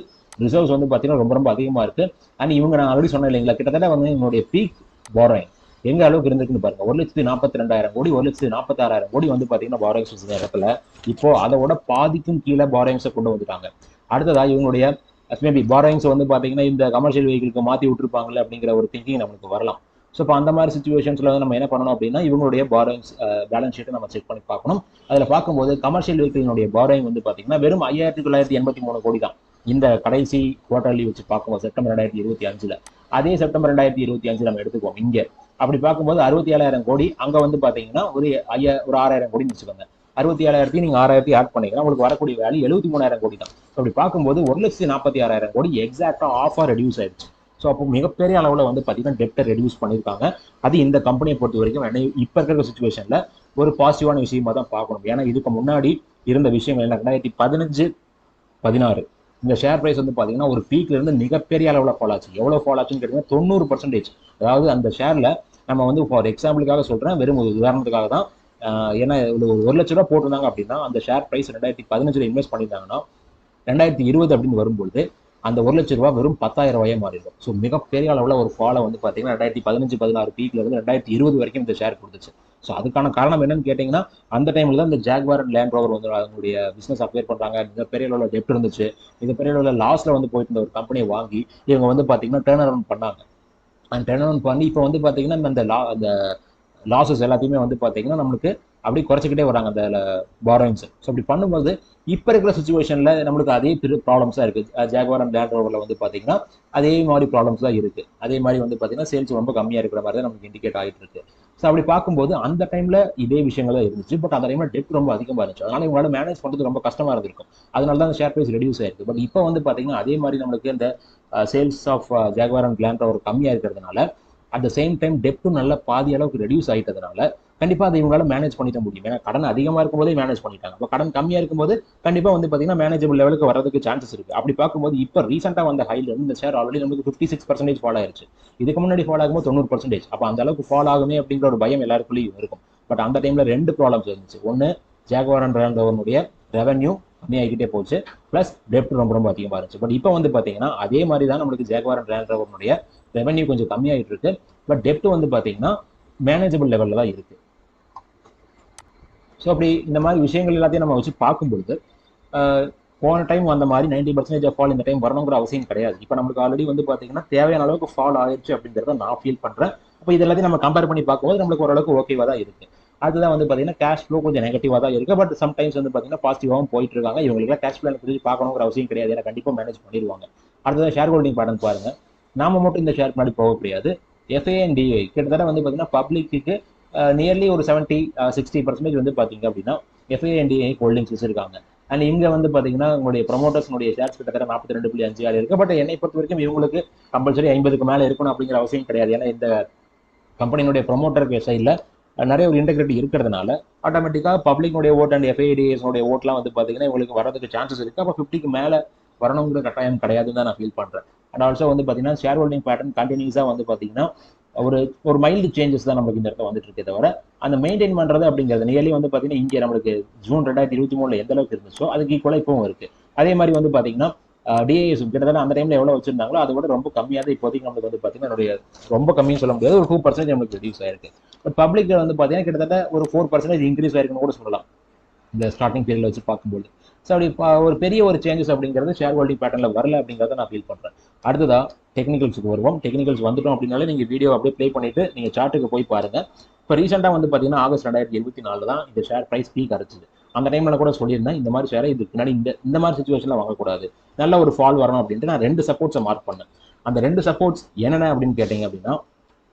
ரிசர்வ்ஸ் வந்து பார்த்தீங்கன்னா ரொம்ப ரொம்ப அதிகமாக இருக்குது. அண்ட் இவங்க நான் ஆல்ரெடி சொன்னேன் இல்லைங்களா, கிட்டத்தட்ட வந்து என்னுடைய பீக் பாரோயிங் எங்க அளவுக்கு இருந்துக்குன்னு பாருங்க. 1,42,000 கோடி 1,46,000 கோடி வந்து பார்த்தீங்கன்னா பாரோயிங்ஸ் வச்சிருக்க இடத்துல இப்போ அதோட பாதிக்கும் கீழே பாரோயிங்ஸை கொண்டு வந்துட்டாங்க. அடுத்ததா இவங்களுடைய மேபி பாரோயிங்ஸ் வந்து பார்த்தீங்கன்னா இந்த கமர்ஷியல் வெஹிக்கிளுக்கு மாற்றி விட்டுருப்பாங்களே அப்படிங்கிற ஒரு திங்கிங் நமக்கு வரலாம். ஸோ இப்போ அந்த மாதிரி சுச்சுவேஷன்ஸில் வந்து நம்ம என்ன பண்ணணும் அப்படின்னா இவங்களுடைய பாரோயிங்ஸ் பேலன்ஸ் ஷீட்டை நம்ம செக் பண்ணி பார்க்கணும். அதில் பார்க்கும்போது கமர்ஷியல் வெஹிக்கிளினுடைய பாரோயிங் வந்து பார்த்தீங்கன்னா வெறும் 5,983 கோடி தான் இந்த கடைசி குவார்டர்லி வச்சு பார்க்கும்போது செப்டம்பர் 2025. அதே செப்டம்பர் 2025 நம்ம எடுத்துக்குவோம் இங்கே. அப்படி பார்க்கும்போது 67,000 கோடி. அங்கே வந்து பார்த்தீங்கன்னா ஒரு 6,000 கோடின்னு வச்சுக்கோங்க. 67,000 நீங்கள் 6,000 ஆட் பண்ணிங்கன்னா உங்களுக்கு வரக்கூடிய வேல்யூ 73,000 கோடி தான். அப்படி பார்க்கும்போது 1,46,000 கோடி எக்ஸாக்டாக ஆஃபாக ரெடியூஸ் ஆயிடுச்சு. ஸோ அப்போ மிகப்பெரிய அளவில் வந்து பார்த்தீங்கன்னா டெப்டை ரெடியூஸ் பண்ணியிருக்காங்க. அது இந்த கம்பெனியை பொறுத்த வரைக்கும் இப்போ இருக்கிற சுச்சுவேஷனில் ஒரு பாசிட்டிவான விஷயமா தான் பார்க்கணும். ஏன்னா இதுக்கு முன்னாடி இருந்த விஷயங்கள் என்ன 2015-16 இந்த ஷேர் ப்ரைஸ் வந்து பார்த்தீங்கன்னா ஒரு பீக்ல இருந்து மிகப்பெரிய அளவில் ஃபால் ஆச்சு. எவ்வளோ ஃபால் ஆச்சுன்னு கேட்டீங்கன்னா 90%. அதாவது அந்த ஷேரில் நம்ம வந்து ஃபார் எக்ஸாம்பிளுக்காக சொல்கிறேன், வெறும் ஒரு உதாரணத்துக்காக தான். ஏன்னா ஒரு லட்ச ரூபா போட்டிருந்தாங்க அப்படின்னா அந்த ஷேர் ப்ரைஸ் 2015 இன்வெஸ்ட் பண்ணியிருந்தாங்கன்னா 2020 அப்படின்னு வரும்போது அந்த 1 லட்ச ரூபா வெறும் 10,000 ரூபாயே மாறிடும். ஸோ மிகப்பெரிய அளவில் ஒரு ஃபாலை வந்து பார்த்தீங்கன்னா 2015-16 பீக்ல இருந்து 2020 வரைக்கும் இந்த ஷேர் கொடுத்துச்சு. ஸோ அதுக்கான காரணம் என்னன்னு கேட்டிங்கன்னா அந்த டைமில் தான் இந்த ஜாக்வார் அண்ட் லேண்ட் ரோவர் வந்து அவங்களுடைய பிஸ்னஸ் அக்வயர் பண்ணுறாங்க. மிகப்பெரிய அளவில் டெப்ட் இருந்துச்சு. மிகப்பெரிய அளவில் லாஸில் வந்து போயிட்டு இருந்த ஒரு கம்பெனியை வாங்கி இவங்க வந்து பார்த்தீங்கன்னா டர்ன் அரவுண்ட் பண்ணாங்க. அண்ட் டர்ன் அரவுண்ட் பண்ணி இப்போ வந்து பார்த்தீங்கன்னா அந்த லாஸஸ் எல்லாத்தையுமே வந்து பார்த்தீங்கன்னா நம்மளுக்கு அப்படி குறைச்சிக்கிட்டே வராங்க அந்த பாரோயிங்ஸ். ஸோ அப்படி பண்ணும்போது இப்போ இருக்கிற சுச்சுவேஷனில் நம்மளுக்கு அதே பெரிய ப்ராப்ளம்ஸாக இருக்குது. ஜாக்வார் அண்ட் லேண்ட் ரோவரில் வந்து பார்த்தீங்கன்னா அதே மாதிரி ப்ராப்ளம்ஸ் தான் இருக்குது. அதே மாதிரி வந்து பார்த்தீங்கன்னா சேல்ஸ் ரொம்ப கம்மியாக இருக்கிற மாதிரி தான் நமக்கு இண்டிகேட் ஆகிட்டு இருக்கு. ஸோ அப்படி பார்க்கும்போது அந்த டைமில் இதே விஷயங்கள் தான் இருந்துச்சு. பட் அந்த டைமில் டெப்ட் ரொம்ப அதிகமாக இருந்துச்சு. அதனால இவங்களால மேனேஜ் பண்ணுறது ரொம்ப கஷ்டமாக இருந்திருக்கும். அதனால தான் அந்த ஷேர் ப்ரைஸ் ரெடியூஸ் ஆயிருக்கு. பட் இப்போ வந்து பார்த்தீங்கன்னா அதே மாதிரி நம்மளுக்கு இந்த sales of Jaguar and Land Rover கம்மியாக இருக்கிறதுனால அட் த சேம் டைம் டெப்ட்டும் நல்ல பாதி அளவுக்கு ரெடியூஸ் ஆகிட்டதுனால கண்டிப்பாக அதை இவங்களால மேனேஜ் பண்ணிட முடியும். ஏன்னா கடன் அதிகமாக இருக்கும்போதே மேனேஜ் பண்ணிட்டாங்க. இப்போ கடன் கம்மியாக இருக்கும்போது கண்டிப்பாக வந்து பார்த்தீங்கன்னா மேனேஜபிள் லெவலுக்கு வரதுக்கு சான்சஸ் இருக்குது. அப்படி பார்க்கும்போது இப்போ ரீசெண்டாக வந்த ஹைல இருந்து இந்த ஷேர் ஆல்ரெடி நமக்கு 56% ஃபால் ஆயிருச்சு. இதுக்கு முன்னாடி ஃபால் ஆகும்போது 90%. அப்போ அந்த அளவுக்கு ஃபால் ஆகுமே அப்படிங்கிற ஒரு பயம் எல்லாருக்குள்ளேயும் இருக்கும். பட் அந்த டைமில் 2 ப்ராப்ளம்ஸ் இருந்துச்சு. ஒன்று ஜாக்வார் அண்ட் லேண்ட் ரோவருடைய ரெவன்யூ கம்மியாகிக்கிட்டே போச்சு, ப்ளஸ் டெப்ட் ரொம்ப ரொம்ப அதிகமாக இருந்துச்சு. பட் இப்போ வந்து பார்த்தீங்கன்னா அதே மாதிரி தான் நம்மளுக்கு ஜாக்வார் அண்ட் லேண்ட் ரோவருடைய ரெவன்யூ கொஞ்சம் கம்மியாகிட்டு இருக்கு. பட் டெப்ட் வந்து பார்த்தீங்கன்னா மேனேஜபிள் லெவலில் தான் இருக்குது. ஸோ அப்படி இந்த மாதிரி விஷயங்கள் எல்லாத்தையும் நம்ம வச்சு பார்க்கும்பொழுது போன டைம் அந்த மாதிரி 90% ஃபால் இந்த டைம் வரணுங்கிற அவசியம் கிடையாது. இப்போ நம்மளுக்கு ஆல்ரெடி வந்து பார்த்தீங்கன்னா தேவையான அளவுக்கு ஃபால் ஆயிடுச்சு அப்படிங்கிறத நான் ஃபீல் பண்ணுறேன். அப்போ இது எல்லாத்தையும் நம்ம கம்பேர் பண்ணி பார்க்கும்போது நம்மளுக்கு ஓரளவுக்கு ஓகேவாக தான் இருக்குது. அதுதான் வந்து பார்த்தீங்கன்னா கேஷ் ஃப்ளோ கொஞ்சம் நெகட்டிவாக தான் இருக்குது. பட் சம்டைம்ஸ் வந்து பார்த்தீங்கன்னா பாசிட்டிவாகவும் போயிட்டு இருக்காங்க. இவங்களுக்குலாம் கேஷ் ஃப்ளோ புரிஞ்சு பார்க்கணுங்கிற அவசியம் கிடையாது. ஏன்னா கண்டிப்பாக மேனேஜ் பண்ணிடுவாங்க. அடுத்ததான் ஷேர் ஹோல்டிங் பேட்டர்ன் பாருங்கள். நாம மட்டும் இந்த ஷேர் முன்னாடி போக முடியாது. FANDI கிட்டத்தட்ட வந்து பார்த்தீங்கன்னா பப்ளிக்கு நியர்லி ஒரு 70-60% வந்து பார்த்தீங்க அப்படின்னா FANDI ஹோல்டிங்ஸ் வச்சிருக்காங்க. அண்ட் இங்கே வந்து பார்த்தீங்கன்னா உங்களுடைய ப்ரொமோட்டர்ஸ்னுடைய ஷேர்ஸ் கிட்டத்தட்ட 42.56 இருக்கு. பட் என்னை பொறுத்த வரைக்கும் இவங்களுக்கு கம்பல்சரி 50க்கு மேலே இருக்கணும் அப்படிங்கிற அவசியம் கிடையாது. ஏன்னா இந்த கம்பெனியினுடைய ப்ரொமோட்டருக்கு சைடில் நிறைய ஒரு இன்டெகிரிட்டி இருக்கிறதுனால ஆட்டோமேட்டிக்காக பப்ளிக்னுடைய ஓட் அண்ட் FADSனுடைய ஓட்லாம் வந்து பார்த்தீங்கன்னா இவங்களுக்கு வரதுக்கு சான்சஸ் இருக்குது. அப்போ 50க்கு மேலே வரணுங்கிற கட்டாயம் கிடையாதுன்னு தான் நான் ஃபீல் பண்ணுறேன். அண்ட் ஆல்சோ வந்து பார்த்தீங்கன்னா ஷேர் ஹோல்டிங் பேட்டர்ன் கண்டினியூஸாக வந்து பார்த்தீங்கன்னா ஒரு ஒரு மைல்டு சேஞ்சஸ் தான் நமக்கு இந்த இடத்துல வந்துட்டு இருக்கே தவிர அந்த மெயின்டைன் பண்றது அப்படிங்கிறது நியர்லி வந்து பாத்தீங்கன்னா இங்கே நம்மளுக்கு ஜூன் 2023 எந்த அளவுக்கு இருந்துச்சோ அதுக்கு ஈக்குவலா இப்பவும் இருக்கு. அதே மாதிரி வந்து பாத்தீங்கன்னா டிஐஎஸ் கிட்டத்தட்ட அந்த டைம்ல எவ்வளவு வச்சிருந்தாங்களோ அதை விட ரொம்ப கம்மியாக தான் இப்போதைக்கு நம்மளுக்கு வந்து பாத்தீங்கன்னா என்னுடைய ரொம்ப கம்மின்னு சொல்ல முடியாது, ஒரு 2% நம்மளுக்கு ரெடியூஸ் ஆயிருக்கு. பட் பப்ளிக் வந்து பாத்தீங்கன்னா கிட்டத்தட்ட ஒரு 4% இன்க்ரீஸ் ஆயிருக்குன்னு கூட சொல்லலாம் இந்த ஸ்டார்டிங் பீரியட்ல வச்சு பார்க்கும்போது. ஸோ அப்படி ஒரு பெரிய ஒரு சேஞ்சஸ் அப்படிங்கிறது ஷேர் ஹோல்டிங் பேட்டர்ல வரல அப்படிங்கிறத நான் ஃபீல் பண்றேன். அடுத்ததா டெக்னிக்கல்ஸுக்கு வருவோம். டெக்னிக்கல்ஸ் வந்துட்டோம் அப்படின்னாலே நீங்க வீடியோ அப்படியே ப்ளே பண்ணிட்டு நீங்க சார்ட்டுக்கு போய் பாருங்க. இப்போ ரீசெண்டாக வந்து பார்த்தீங்கன்னா ஆகஸ்ட் 2024 தான் இந்த ஷேர் ப்ரைஸ் பீக் அரைச்சிது. அந்த டைம்ல கூட சொல்லியிருந்தேன் இந்த மாதிரி ஷேரை இதுக்கு முன்னாடி இந்த மாதிரி சுச்சுவேஷன்ல வாங்கக்கூடாது, நல்ல ஒரு ஃபால் வரணும் அப்படின்ட்டு நான் 2 சப்போர்ட்ஸை மார்க் பண்ணேன். அந்த 2 சப்போர்ட்ஸ் என்னென்ன அப்படின்னு கேட்டீங்க அப்படின்னா,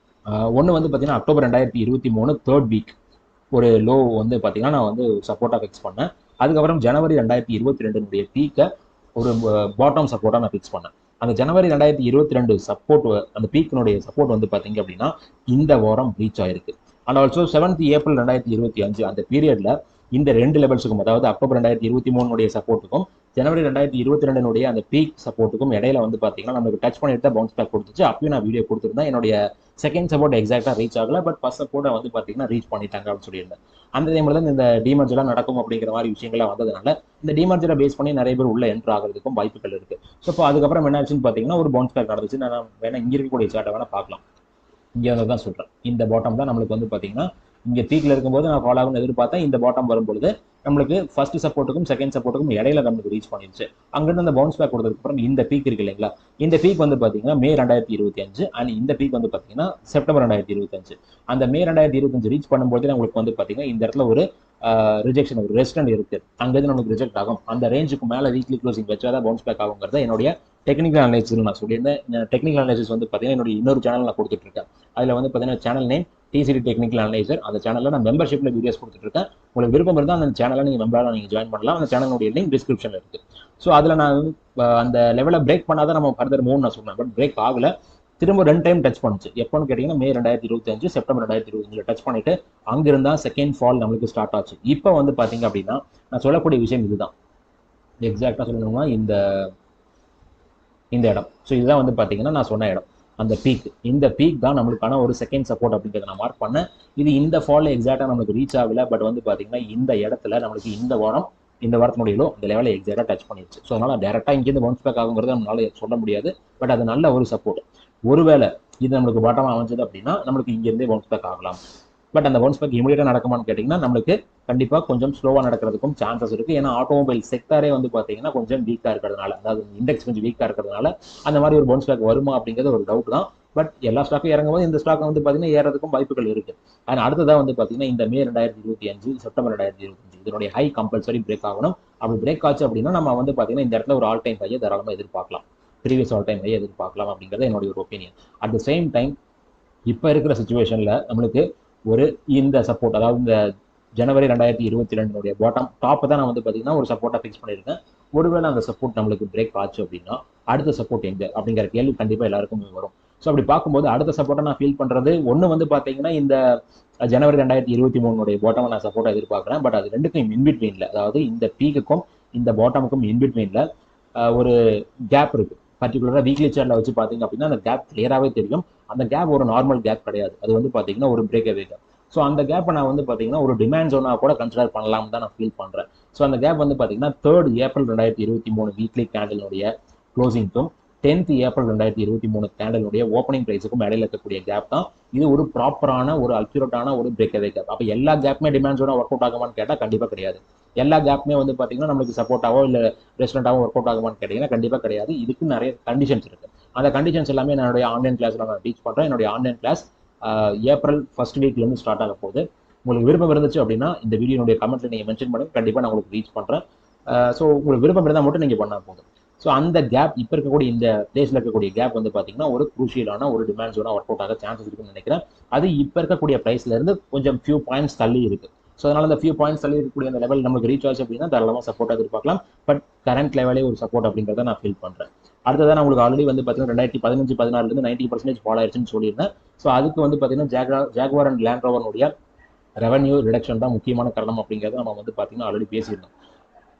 ஒன்று வந்து பார்த்தீங்கன்னா அக்டோபர் 2023 தேர்ட் வீக் ஒரு லோ வந்து பார்த்தீங்கன்னா நான் வந்து சப்போர்ட்டாக ஃபிக்ஸ் பண்ணேன். அதுக்கப்புறம் ஜனவரி 2022 பீக்கை ஒரு பாட்டம் சப்போர்ட்டாக நான் ஃபிக்ஸ் பண்ணேன். அந்த ஜனவரி 2022 சப்போர்ட், அந்த பீக்கினுடைய சப்போர்ட் வந்து பார்த்தீங்க அப்படின்னா இந்த வாரம் ரீச் ஆயிருக்கு. அண்ட் ஆல்சோ 7th ஏப்ரல் 2025 அந்த பீரியட்ல இந்த 2 லெவல்ஸுக்கும், அதாவது அக்டோபர் 2023 சப்போர்ட்டுக்கும் ஜனவரி 2022 அந்த பீக் சப்போர்ட்டுக்கும் இடையில வந்து பார்த்தீங்கன்னா நமக்கு டச் பண்ணிட்டு பவுன்ஸ் பேக் கொடுத்துச்சு. அப்பயும் நான் வீடியோ கொடுத்துருந்தேன். என்னுடைய செகண்ட் சப்போர்ட் எக்ஸாக்டாக ரீச் ஆகல, பட் ஃபர்ஸ்ட் சப்போர்ட்டை வந்து பார்த்தீங்கன்னா ரீச் பண்ணிட்டாங்க அப்படின்னு சொல்லியிருந்தேன். அந்த டைம்ல தான் இந்த டிமர்ஜெல்லாம் நடக்கும் அப்படிங்கிற மாதிரி விஷயங்கள்லாம் வந்ததுனால இந்த டிமர்ஜரை பேஸ் பண்ணி நிறைய பேர் உள்ள என்ட்ரு ஆகிறதுக்கும் வாய்ப்புகள் இருக்கு. ஸோ இப்போ அதுக்கப்புறம் என்ன ஆச்சுன்னு பார்த்தீங்கன்னா ஒரு பவுன்ஸ் பேக் நடந்துச்சு. நான் வேணா இங்கே இருக்கக்கூடிய சார்ட்டை வேணா பார்க்கலாம். இங்கே வந்து தான் சொல்கிறேன், இந்த பாட்டம் தான் நம்மளுக்கு வந்து பார்த்தீங்கன்னா இங்கே பீக்கில் இருக்கும்போது நான் ஃபாலோ ஆகும்னு எதிர்பார்த்தேன். இந்த பாட்டம் வரும்பொழுது நம்மளுக்கு ஃபர்ஸ்ட் சப்போர்ட்டுக்கும் செகண்ட் சப்போர்ட்டுக்கும் இடையில நம்மளுக்கு ரீச் பண்ணிருச்சு. அங்கிருந்து அந்த பவுன்ஸ் பேக் கொடுத்ததுக்கு அப்புறம் இந்த பீக் இருக்கு இல்லைங்களா, இந்த பீக் வந்து பார்த்தீங்கன்னா மே 2025 அண்ட் இந்த பீக் வந்து பார்த்தீங்கன்னா செப்டம்பர் 2025. அந்த மே 2025 ரீச் பண்ணும்போது நம்மளுக்கு வந்து பார்த்தீங்கன்னா இந்த இடத்துல ஒரு ரிஜெக்ஷன், ஒரு ரெஸ்டன்ட் இருக்கு. அங்கேருந்து நமக்கு ரிஜெக்ட் ஆகும். அந்த ரேஞ்சுக்கு மேலே வீக்லி க்ளோசிங் வச்சாதான் பவுன்ஸ் பேக் ஆகுங்கிறத என்னுடைய டெக்னிக்கல் அனலைசிஸ் நான் சொல்லியிருந்தேன். டெக்னிக்கல் அனலைசிஸ் வந்து பார்த்தீங்கன்னா என்னுடைய இன்னொரு சேனல் நான் கொடுத்துட்டு இருக்கேன். அதில் வந்து பார்த்தீங்கன்னா channel name DCT technical analyser. அந்த சேனலில் நான் மெம்பர்ஷிப்பில் வீடியோஸ் கொடுத்துட்டு இருக்கேன். உங்களுக்கு விருப்பம் இருந்தால் அந்த சேனலை நீங்கள் மெம்பராக நீங்கள் ஜாயின் பண்ணலாம். அந்த சேனலுடைய லிங்க் டிஸ்கிரிப்ஷனில் இருக்குது. ஸோ அதில் நான் அந்த லெவலை பிரேக் பண்ணாதான் நம்ம ஃபர்தர் மூவ் நான் சொன்னேன். பட் பிரேக் ஆகலை, திரும்ப 2 டைம் டச் பண்ணுச்சு. எப்போன்னு கேட்டீங்கன்னா மே 2025 செப்டம்பர் 2025 டச் பண்ணிட்டு அங்கிருந்தா செகண்ட் ஃபால் நம்மளுக்கு ஸ்டார்ட் ஆச்சு. இப்போ வந்து பார்த்தீங்க அப்படின்னா நான் சொல்லக்கூடிய விஷயம் இதுதான். எக்ஸாக்டாக சொல்லணும்னா இந்த இடம். ஸோ இதுதான் வந்து பார்த்தீங்கன்னா நான் சொன்ன இடம், அந்த பீக். இந்த பீக் தான் நம்மளுக்கான ஒரு செகண்ட் சப்போர்ட் அப்படிங்கிறத நான் மார்க் பண்ணேன். இது இந்த ஃபாலில் எக்ஸாக்டாக நம்மளுக்கு ரீச் ஆகல, பட் வந்து பார்த்தீங்கன்னா இந்த இடத்துல நம்மளுக்கு இந்த வாரத்தினுடைய லோ இந்த லெவலில் எக்ஸாக்டாக டச் பண்ணிடுச்சு. ஸோ அதனால் டேரெக்டாக இங்கேருந்து பவுன்ஸ் பேக் ஆகுங்கிறது நம்மளால சொல்ல முடியாது. பட் அது நல்ல ஒரு சப்போர்ட். ஒருவேளை இது நம்மளுக்கு பாட்டமாக அமைஞ்சது அப்படின்னா நம்மளுக்கு இங்கேருந்தே பவுன்ஸ் பேக் ஆகலாம். பட் அந்த பவுன்ஸ் பேக் இமீடியட்டாக நடக்குமான்னு கேட்டிங்கன்னா நம்மளுக்கு கண்டிப்பாக கொஞ்சம் ஸ்லோவாக நடக்கிறதுக்கும் சான்சஸ் இருக்குது. ஏன்னா ஆட்டோமொபைல் செக்டரே வந்து பார்த்தீங்கன்னா கொஞ்சம் வீக்காக இருக்கிறதுனால, அதாவது இண்டெக்ஸ் கொஞ்சம் வீக்காக இருக்கிறதுனால அந்த மாதிரி ஒரு பவுன்ஸ் பேக் வருமா அப்படிங்கிறது ஒரு டவுட் தான். பட் எல்லா ஸ்டாக்கும் இறங்கும்போது இந்த ஸ்டாக் வந்து பார்த்தீங்கன்னா ஏறதுக்கும் வாய்ப்புகள் இருக்குது. ஆனால் அடுத்ததாக வந்து பார்த்தீங்கன்னா இந்த மே 2025 செப்டம்பர் 2025 இதனுடைய ஹை கம்பல்சரி பிரேக் ஆகணும். அப்படி பிரேக் ஆச்சு அப்படின்னா நம்ம வந்து பார்த்தீங்கன்னா இந்த இடத்துல ஒரு ஆல் டைம் ஹையை தாராளமாக எதிர்பார்க்கலாம், ப்ரீவியஸ் ஆல் டைம் ஹையை எதிர்பார்க்கலாம் அப்படிங்கிறது என்னுடைய ஒரு opinion. At the same time இப்போ இருக்கிற சுச்சுவேஷனில் நம்மளுக்கு ஒரு இந்த சப்போர்ட், அதாவது இந்த ஜனவரி 2022 பாட்டம் டாப் தான் நான் வந்து பார்த்தீங்கன்னா ஒரு சப்போர்ட்டாக ஃபிக்ஸ் பண்ணியிருக்கேன். ஒருவேளை அந்த சப்போர்ட் நம்மளுக்கு பிரேக் ஆச்சு அப்படின்னா அடுத்த சப்போர்ட் எங்க அப்படிங்கிற கேள்வி கண்டிப்பாக எல்லாருக்கும் வரும். ஸோ அப்படி பார்க்கும்போது அடுத்த சப்போர்ட்டை நான் ஃபீல் பண்ணுறது ஒன்று வந்து பார்த்தீங்கன்னா இந்த ஜனவரி 2023 பாட்டமை நான் சப்போர்ட்டாக எதிர்பார்க்குறேன். பட் அது ரெண்டுக்கும் இன்பிட்வீனில், அதாவது இந்த பீக்குக்கும் இந்த பாட்டமுக்கும் இன்பிட்வீனில் ஒரு கேப் இருக்கு. பர்டிகுலராக வீக்லி சார்ட்ல வச்சு பார்த்தீங்க அப்படின்னா அந்த கேப் கிளியராகவே தெரியும். அந்த கேப் ஒரு நார்மல் கேப் கிடையாது, அது வந்து பார்த்தீங்கன்னா ஒரு பிரேக் அவே கேப். ஸோ அந்த கேப்பை நான் வந்து பார்த்தீங்கன்னா ஒரு டிமாண்ட் ஜோனாக கூட கன்சிடர் பண்ணலாம் தான் நான் ஃபீல் பண்ணுறேன். ஸோ அந்த கேப் வந்து பார்த்தீங்கன்னா 3rd ஏப்ரல் 2023 வீக்லி கேண்டலுடைய க்ளோசிங்க்கும் 10th ஏப்ரல் 2023 கேண்டலுடைய ஓப்பனிங் ப்ரைஸுக்கும் இடையில இருக்கக்கூடிய கேப் தான். இது ஒரு ப்ராப்பரான ஒரு அக்யூரேட்டான ஒரு பிரேக் அவே கேப். அப்போ எல்லா கேப்புமே டிமாண்ட் ஜோனாக ஒர்க் அவுட் ஆகுமான்னு கேட்டால் கண்டிப்பாக கிடையாது. எல்லா கேப்புமே வந்து பார்த்தீங்கன்னா நம்மளுக்கு சப்போர்ட்டாவோ இல்லை ரெஸ்டாரண்டாவோ ஒர்க் அவுட் ஆகுமான்னு கேட்டிங்கன்னா கண்டிப்பாக கிடையாது. இதுக்கு நிறைய கண்டிஷன்ஸ் இருக்குது. அந்த கண்டிஷன்ஸ் எல்லாமே என்னுடைய ஆன்லைன் கிளாஸில் நான் டீச் பண்ணுறேன். என்னுடைய ஆன்லைன் கிளாஸ் ஏப்ரல் ஃபர்ஸ்ட் வீக்லேருந்து ஸ்டார்ட் ஆக போகுது. உங்களுக்கு விருப்பம் இருந்துச்சு அப்படின்னா இந்த வீடியோனுடைய கமெண்ட்ல நீங்கள் மென்ஷன் பண்ணுங்க, கண்டிப்பாக நான் உங்களுக்கு ரீச் பண்ணுறேன். ஸோ உங்களுக்கு விருப்பம் இருந்தால் மட்டும் நீங்கள் பண்ணால் போதும். ஸோ அந்த கேப் இப்போ இருக்கக்கூடிய இந்த பிளேஸில் இருக்கக்கூடிய கேப் வந்து பார்த்தீங்கன்னா ஒரு குரூஷியலான ஒரு டிமாண்ட் ஜோனாக ஒர்க் அவுட் ஆக சான்சஸ் இருக்குன்னு நினைக்கிறேன். அது இப்போ இருக்கக்கூடிய ப்ரைஸ்லேருந்து கொஞ்சம் ஃபியூ பாயிண்ட்ஸ் தள்ளி இருக்குது. ஸோ அதனால் அந்த ஃபியூ பாயிண்ட்ஸ் தள்ளி இருக்கக்கூடிய அந்த லெவல் நமக்கு ரீச் ஆச்சு அப்படின்னா தாராளமாக சப்போர்ட் எதிர்பார்க்கலாம். பட் கரண்ட் லெவலே ஒரு சப்போர்ட் அப்படிங்கிறத நான் ஃபீல் பண்ணுறேன். அடுத்ததான் நான் உங்களுக்கு ஆல்ரெடி வந்து பார்த்தீங்கன்னா 2015-16 90% ஃபாலோ ஆயிடுச்சுன்னு சொல்லியிருந்தேன். ஸோ அதுக்கு வந்து பார்த்தீங்கன்னா ஜாக்வார் அண்ட் லேண்ட் ரோவருடைய ரெவன்யூ ரிடக்ஷன் தான் முக்கியமான காரணம் அப்படிங்கிறத நம்ம வந்து பார்த்தீங்கன்னா ஆல்ரெடி பேசியிருந்தோம்.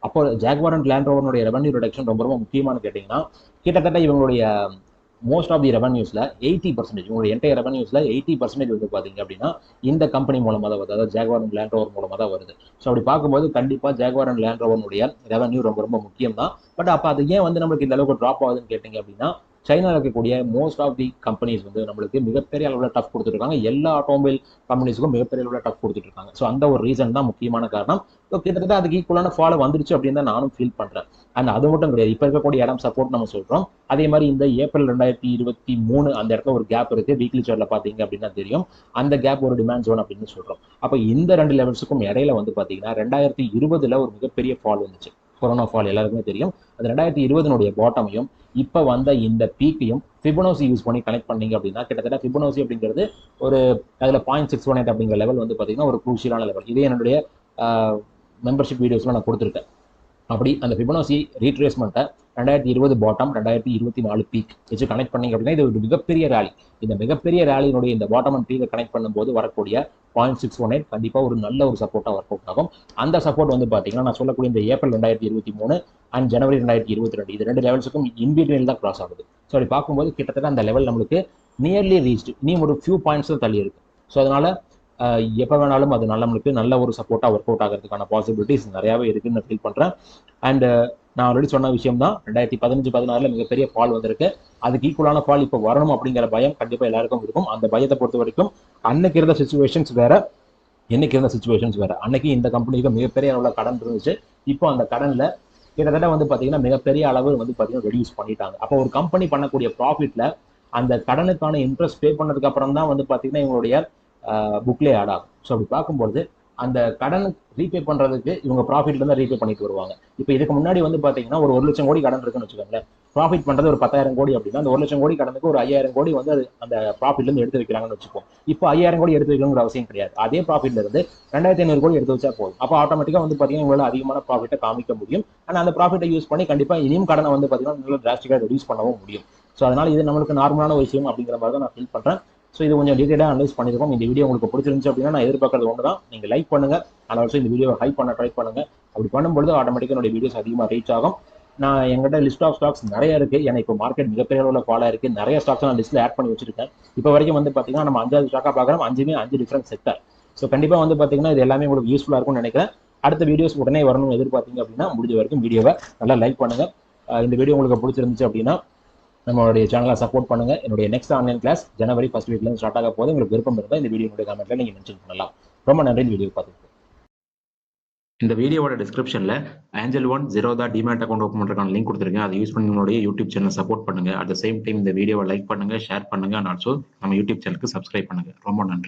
அப்போ ஜாக்வார் அண்ட் லேண்ட் ரோவருடைய ரெவன்யூ ரிடக்ஷன் ரொம்ப ரொம்ப முக்கியமானு கேட்டிங்கன்னா கிட்டத்தட்ட இவங்களுடைய மோஸ்ட் ஆஃப் தி ரெவன்யூஸ்ல 80%, உங்களுடைய என்டையர் ரெவன்யூஸ்ல 80% வந்து பாத்தீங்க அப்படின்னா இந்த கம்பெனி மூலமா தான் வருது, அதாவது ஜாகுவார் அண்ட் லேண்ட் ரோவர் மூலமா தான் வருது. ஸோ அப்படி பார்க்கும்போது கண்டிப்பா ஜாகுவார் அண்ட் லேண்ட் ரோவருடைய ரெவன்யூ ரொம்ப ரொம்ப முக்கியம் தான். பட் அப்ப அது ஏன் வந்து நம்மளுக்கு இந்த அளவுக்கு ட்ராப் ஆகுதுன்னு கேட்டீங்க அப்படின்னா, சைனாவில் இருக்கக்கூடிய மோஸ்ட் ஆஃப் தி கம்பெனிஸ் வந்து நம்மளுக்கு மிகப்பெரிய அளவில் டஃப் கொடுத்துருக்காங்க. எல்லா ஆட்டோமொபைல் கம்பெனிஸுக்கும் மிகப்பெரிய அளவில் டஃப் கொடுத்துட்டு இருக்காங்க. ஸோ அந்த ஒரு ரீசன் தான் முக்கியமான காரணம். ஸோ கிட்டத்தட்ட அதுக்கு ஈக்குவலான ஃபாலோ வந்துருச்சு அப்படின்னு தான் நானும் ஃபீல் பண்றேன். அண்ட் அது மட்டும் கிடையாது, இப்போ இருக்கக்கூடிய இடம் சப்போர்ட் நம்ம சொல்றோம். அதே மாதிரி இந்த ஏப்ரல் 2023 அந்த இடத்துல ஒரு கேப் இருக்கு. வீக்லி சார்ட்ல பாத்தீங்க அப்படின்னா தெரியும். அந்த கேப் ஒரு டிமாண்ட் ஜோன் அப்படின்னு சொல்றோம். அப்ப இந்த ரெண்டு லெவல்ஸுக்கும் இடையில வந்து பாத்தீங்கன்னா 2020 ஒரு மிகப்பெரிய ஃபால் வந்துச்சு. கொரோனா ஃபால் எல்லாருக்குமே தெரியும். அது 2020 பாட்டமையும் இப்ப வந்த இந்த பீக்கையும் ஃபிபோனாசி யூஸ் பண்ணி கனெக்ட் பண்ணீங்க அப்படின்னா கிட்டத்தட்ட ஃபிபோனாசி அப்படிங்கிறது ஒரு அதுல 0.618 அப்படிங்கிற லெவல் வந்து பாத்தீங்கன்னா ஒரு குரூஷியலான லெவல். இதே என்னுடைய மெம்பர்ஷிப் வீடியோஸ்ல நான் கொடுத்துருக்கேன். அப்படி அந்த ஃபிபோனாசி ரீட்ரேஸ்மெண்ட்டை 2020 பாட்டம் 2024 பீக் வச்சு கனெக்ட் பண்ணீங்க அப்படின்னா இது ஒரு மிகப்பெரிய ரேலி. இந்த மிகப்பெரிய ரேலியினுடைய இந்த பாட்டம் அண்ட் பீக்கை கனெக்ட் பண்ணும்போது வரக்கூடிய 0.618 கண்டிப்பா ஒரு நல்ல ஒரு சப்போர்ட்டா ஒர்க் அவுட் ஆகும். அந்த சப்போர்ட் வந்து பாத்தீங்கன்னா நான் சொல்லக்கூடிய இந்த ஏப்ரல் 2023 அண்ட் ஜனவரி 2022 இது ரெண்டு லெவல்ஸுக்கும் இன்பிட்வீன் தான் கிராஸ் ஆகுது. ஸோ அப்படி பார்க்கும்போது கிட்டத்தட்ட அந்த லெவல் நம்மளுக்கு நியர்லி ரீச்டு, இனி ஒரு ஃபியூ பாயிண்ட்ஸ் தான் தள்ளி இருக்கு. ஸோ அதனால எப்போ வேணாலும் அது நம்மளுக்கு நல்ல ஒரு சப்போர்ட்டாக ஒர்க் அவுட் ஆகிறதுக்கான பாசிபிலிட்டிஸ் நிறையாவே இருக்குன்னு ஃபீல் பண்ணுறேன். அண்ட் நான் ஆல்ரெடி சொன்ன விஷயம் தான், 2015-16 மிகப்பெரிய ஃபால் வந்திருக்கு. அதுக்கு ஈக்குவலான ஃபால் இப்போ வரணும் அப்படிங்கிற பயம் கண்டிப்பாக எல்லாருக்கும் இருக்கும். அந்த பயத்தை பொறுத்த வரைக்கும் அன்னைக்கு இருந்த சுச்சுவேஷன்ஸ் வேற, இன்னைக்கு இருந்த சுச்சுவேஷன்ஸ் வேற. அன்னைக்கு இந்த கம்பெனிக்கு மிகப்பெரிய அளவில் கடன் இருந்துச்சு. இப்போ அந்த கடனில் கிட்டத்தட்ட வந்து பார்த்தீங்கன்னா மிகப்பெரிய அளவு வந்து பார்த்தீங்கன்னா ரெடியூஸ் பண்ணிட்டாங்க. அப்போ ஒரு கம்பெனி பண்ணக்கூடிய ப்ராஃபிட்ல அந்த கடனுக்கான இன்ட்ரெஸ்ட் பே பண்ணதுக்கு அப்புறம் தான் வந்து பார்த்தீங்கன்னா இவங்களுடைய புக்லேயே ஆட் ஆகும். ஸோ அப்படி பார்க்கும்போது அந்த கடன் ரீபே பண்றதுக்கு இவங்க ப்ராஃபிட்ல இருந்து ரீபே பண்ணிட்டு வருவாங்க. இப்போ இதுக்கு முன்னாடி வந்து பாத்தீங்கன்னா ஒரு 1 லட்சம் கோடி கடன் இருக்குன்னு வச்சுக்கோங்களேன். ப்ராஃபிட் பண்றது ஒரு 10,000 கோடி அப்படின்னா அந்த 1 லட்சம் கோடி கடனுக்கு ஒரு 5,000 கோடி வந்து அந்த ப்ராஃபிட்ல இருந்து எடுத்து வைக்கிறாங்கன்னு வச்சுப்போம். இப்போ 5,000 கோடி எடுத்து வைக்கணுங்கிற அவசியம் கிடையாது. அதே ப்ராஃபிட்ல இருந்து 2,500 கோடி எடுத்து வச்சா போதும். அப்போ ஆட்டோமேட்டிக்கா வந்து பாத்தீங்கன்னா இவங்களால அதிகமான ப்ராஃபிட்டை காமிக்க முடியும். ஆனால் அந்த ப்ராஃபிட்டை யூஸ் பண்ணி கண்டிப்பா இனியும் கடனை வந்து பாத்தீங்கன்னா நல்லா டிராஸ்டிக்கா ரெடியூஸ் பண்ணவும் முடியும். ஸோ அதனால இது நம்மளுக்கு நார்மலான விஷயம் அப்படிங்கிற மாதிரி தான் நான் ஃபீல் பண்றேன். ஸோ இது கொஞ்சம் டீடைலாக அனலைஸ் பண்ணியிருக்கோம். இந்த வீடியோ உங்களுக்கு பிடிச்சிருந்துச்சு அப்படின்னா நான் எதிர்பார்க்கறது ஒன்று தான், நீங்கள் லைக் பண்ணுங்க. அண்ட் ஆல்சோ இந்த வீடியோ ஹைப் பண்ண ட்ரை பண்ணுங்க. அப்படி பண்ணும்போது ஆட்டோமேட்டிக்காக என்னோட வீடியோஸ் அதிகமாக ரீச் ஆகும். நான் எங்கிட்ட லிஸ்ட் ஆஃப் ஸ்டாக்ஸ் நிறைய இருக்கு. ஏன்னா இப்போ மார்க்கெட் மிகப்பெரிய அளவில் ஃபாலோ இருக்கு. நிறைய ஸ்டாக்ஸ் நான் லிஸ்ட்ல ஆட் பண்ணி வச்சிருக்கேன். இப்போ வரைக்கும் வந்து பார்த்தீங்கன்னா நம்ம 5வது ஸ்டாக்காக பார்க்குறோம். 5 டிஃப்ரெண்ட் செக்டர். ஸோ கண்டிப்பாக வந்து பார்த்தீங்கன்னா இது எல்லாமே உங்களுக்கு யூஸ்ஃபுல்லாக இருக்கும்னு நினைக்கிறேன். அடுத்த வீடியோஸ் உடனே வரணும்னு எதிர்பார்த்தீங்க அப்படின்னா முடிஞ்ச வரைக்கும் வீடியோவை நல்லா லைக் பண்ணுங்க. இந்த வீடியோ உங்களுக்கு பிடிச்சிருந்துச்சு அப்படின்னா நம்மளுடைய சேனலை சப்போர்ட் பண்ணுங்க. என்னுடைய நெக்ஸ்ட் ஆன்லைன் கிளாஸ் ஜனவரி 1st வீக்லேருந்து ஸ்டார்ட் ஆக போது. உங்களுக்கு விருப்பம் இருந்தால் இந்த வீடியோடைய கமெண்ட்ல நீங்க மென்ஷன் பண்ணலாம். ரொம்ப நன்றி இந்த வீடியோ பார்த்துட்டு. இந்த வீடியோவோட டிஸ்கிரிப்ஷன்ல Angel One Zerodha demat account open பண்றதுக்கான லிங்க் கொடுத்துருங்க. அதை யூஸ் பண்ணி உங்களுடைய யூடியூப் சேனல் சப்போர்ட் பண்ணுங்க. அட் த சேம் டைம் இந்த வீடியோவை லைக் பண்ணுங்க, ஷேர் பண்ணுங்க, அண்ட் ஆல்சோ நம்ம யூடியூப் சேனலுக்கு சப்ஸ்கிரைப் பண்ணுங்க. ரொம்ப நன்றி.